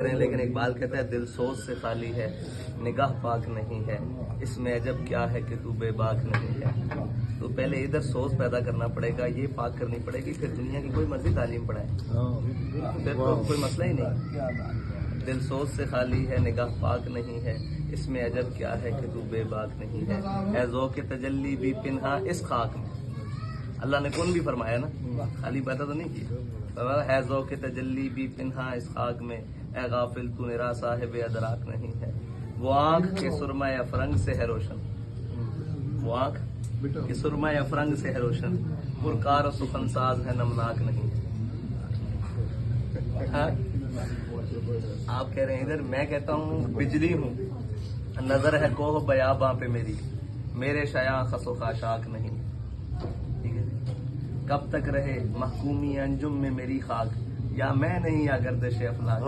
لیکن اقبال کہتا ہے دل سوز سے خالی ہے، نگاہ پاک نہیں ہے، اس میں عجب کیا ہے کہ تو بے باک نہیں ہے۔ تو پہلے ادھر سوز پیدا کرنا پڑے گا، یہ پاک کرنی پڑے گی، پھر دنیا کی کوئی مرضی تعلیم پڑھائے، پھر تو کوئی مسئلہ ہی نہیں۔ دل سوز سے خالی ہے، نگاہ پاک نہیں ہے، اس میں عجب کیا ہے کہ تو بے باک نہیں ہے۔ اے ذوق تجلی بھی پنہا اس خاک میں، اللہ نے کون بھی فرمایا نا، خالی پیدا تو نہیں کیا۔ ہے ذوق تجلی بھی پنہا اس خاک میں، اے غافل تو نرا صاحب ادراک نہیں ہے۔ وہ آنکھ کے سرمہ افرنگ سے ہے روشن، وہ آنکھ کے سرمہ افرنگ سے ہے روشن، پرکار و سخن ساز ہے نمناک نہیں ہے۔ آپ کہہ رہے ہیں ادھر، میں کہتا ہوں بجلی ہوں، نظر ہے کوہ بیاباں پہ میری، میرے شایاں خس و خاشاک نہیں۔ ٹھیک ہے، کب تک رہے محکومی انجم میں میری خاک، یا میں نہیں یا گردش افلاک۔